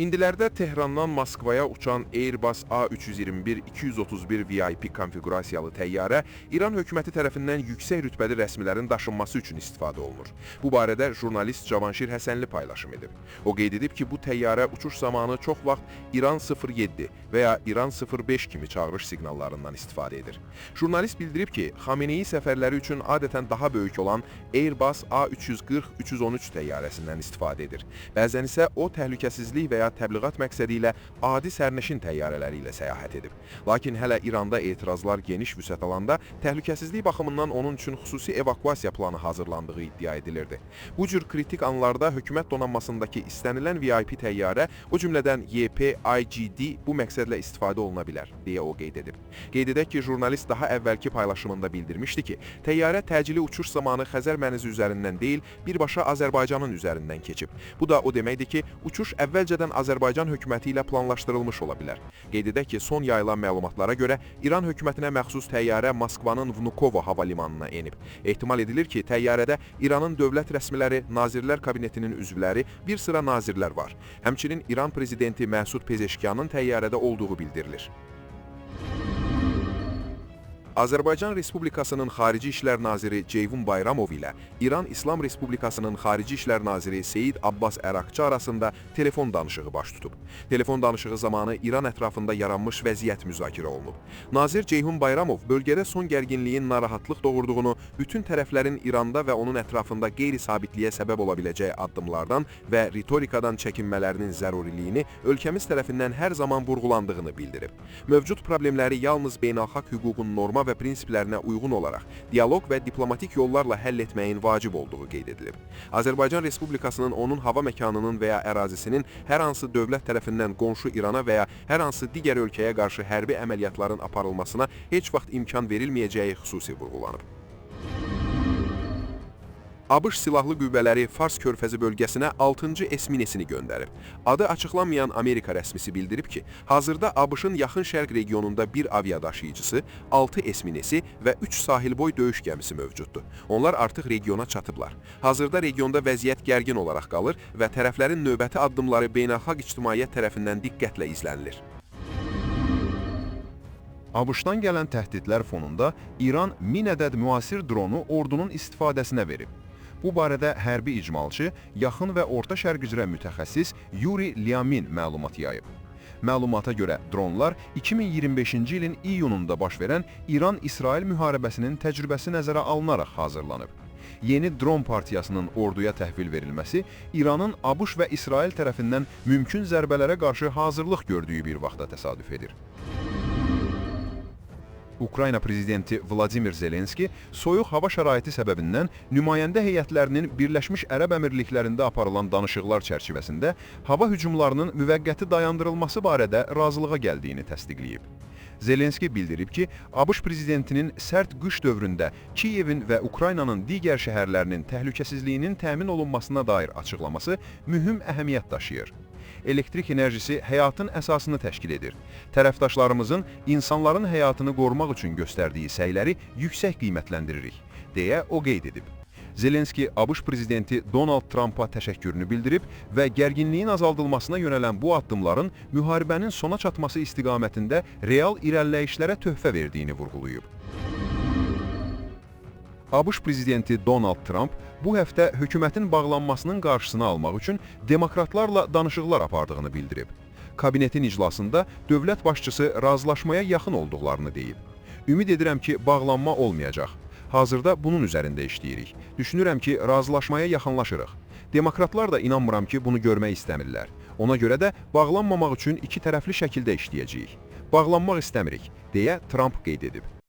İndilərdə Tehrandan Moskvaya uçan Airbus A321-231 VIP konfigurasiyalı təyyarə İran hökuməti tərəfindən yüksək rütbəli rəsmilərin daşınması üçün istifadə olunur. Bu barədə jurnalist Cavanşir Həsənli paylaşım edib. O qeyd edib ki, bu təyyarə uçuş zamanı çox vaxt İran 07 və ya İran 05 kimi çağırış siqnallarından istifadə edir. Jurnalist bildirib ki, Xameneyi səfərləri üçün adətən daha böyük olan Airbus A340-313 təyyarəsindən istifadə edir. Bəzən isə o təhlükəsizlik və təbliğat məqsədi ilə adi sərnişin təyyarələri ilə səyahət edib. Lakin hələ İranda etirazlar geniş vüsət alanda təhlükəsizlik baxımından onun üçün xüsusi evakuasiya planı hazırlandığı iddia edilirdi. Bu cür kritik anlarda hökumət donanmasındakı istənilən VIP təyyarə, o cümlədən YP-IGD bu məqsədlə istifadə oluna bilər, deyə o qeyd edib. Qeyd edək ki, jurnalist daha əvvəlki paylaşımında bildirmişdi ki, təyyarə təcili uçuş zamanı Xəzər mənizi üzərindən deyil, birbaşa Azərbaycanın üzərindən keçib. Bu da o deməkdir ki, uçuş əvvəlcədən Azərbaycan hökuməti ilə planlaşdırılmış ola bilər. Qeyd edək ki, son yayılan məlumatlara görə İran hökumətinə məxsus təyyarə Moskvanın Vnukovo hava limanına enib. Ehtimal edilir ki, təyyarədə İranın dövlət rəsmiləri, Nazirlər Kabinetinin üzvləri, bir sıra nazirlər var. Həmçinin İran prezidenti Məsud Pezeşkiyanın təyyarədə olduğu bildirilir. Azərbaycan Respublikasının Xarici İşlər Naziri Ceyhun Bayramov ilə İran İslam Respublikasının Xarici İşlər Naziri Seyid Abbas Ərakçı arasında telefon danışığı baş tutub. Telefon danışığı zamanı İran ətrafında yaranmış vəziyyət müzakirə olunub. Nazir Ceyhun Bayramov bölgədə son gərginliyin narahatlıq doğurduğunu, bütün tərəflərin İranda və onun ətrafında qeyri-sabitliyə səbəb ola biləcəyi addımlardan və ritorikadan çəkinmələrinin zəruriliyini ölkəmiz tərəfindən hər zaman vurğulandığını bildirib. Mövcud problemləri yalnız beynəlxalq hüququn norma və prinsiplərinə uyğun olaraq dialoq və diplomatik yollarla həll etməyin vacib olduğu qeyd edilib. Azərbaycan Respublikasının onun hava məkanının və ya ərazisinin hər hansı dövlət tərəfindən qonşu İrana və ya hər hansı digər ölkəyə qarşı hərbi əməliyyatların aparılmasına heç vaxt imkan verilməyəcəyi xüsusi vurğulanıb. ABŞ Silahlı Qüvvələri Fars körfəzi bölgəsinə 6-cı S-minesini göndərib. Adı açıqlanmayan Amerika rəsmisi bildirib ki, hazırda ABŞ-ın Yaxın Şərq regionunda bir aviadaşıyıcısı, 6 S-minesi və 3 sahilboy döyüş gəmisi mövcuddur. Onlar artıq regiona çatıblar. Hazırda regionda vəziyyət gərgin olaraq qalır və tərəflərin növbəti addımları beynəlxalq ictimaiyyət tərəfindən diqqətlə izlənilir. ABŞ-dan gələn təhdidlər fonunda İran 1000 ədəd müasir dronu ordunun istifadəsinə verib. Bu barədə hərbi icmalçı, yaxın və orta şərq üzrə mütəxəssis Yuri Lyamin məlumat yayıb. Məlumata görə dronlar 2025-ci ilin iyununda baş verən İran-İsrail müharibəsinin təcrübəsi nəzərə alınaraq hazırlanıb. Yeni dron partiyasının orduya təhvil verilməsi İranın ABŞ və İsrail tərəfindən mümkün zərbələrə qarşı hazırlıq gördüyü bir vaxtda təsadüf edir. Ukrayna prezidenti Vladimir Zelenski soyuq hava şəraiti səbəbindən nümayəndə heyətlərinin Birləşmiş Ərəb Əmirliklərində aparılan danışıqlar çərçivəsində hava hücumlarının müvəqqəti dayandırılması barədə razılığa gəldiyini təsdiqləyib. Zelenski bildirib ki, ABŞ prezidentinin sərt qış dövründə Kiyevin və Ukraynanın digər şəhərlərinin təhlükəsizliyinin təmin olunmasına dair açıqlaması mühüm əhəmiyyət daşıyır. Elektrik enerjisi həyatın əsasını təşkil edir. Tərəfdaşlarımızın insanların həyatını qorumaq üçün göstərdiyi səyləri yüksək qiymətləndiririk, deyə o qeyd edib. Zelenski ABŞ prezidenti Donald Trumpa təşəkkürünü bildirib və gərginliyin azaldılmasına yönələn bu addımların müharibənin sona çatması istiqamətində real irəliləyişlərə töhfə verdiyini vurğulayıb. ABŞ prezidenti Donald Trump bu həftə hökumətin bağlanmasının qarşısını almaq üçün demokratlarla danışıqlar apardığını bildirib. Kabinetin iclasında dövlət başçısı razılaşmaya yaxın olduqlarını deyib. Ümid edirəm ki, bağlanma olmayacaq. Hazırda bunun üzərində işləyirik. Düşünürəm ki, razılaşmaya yaxınlaşırıq. Demokratlar da inanmıram ki, bunu görmək istəmirlər. Ona görə də bağlanmamaq üçün iki tərəfli şəkildə işləyəcəyik. Bağlanmaq istəmirik, deyə Trump qeyd edib.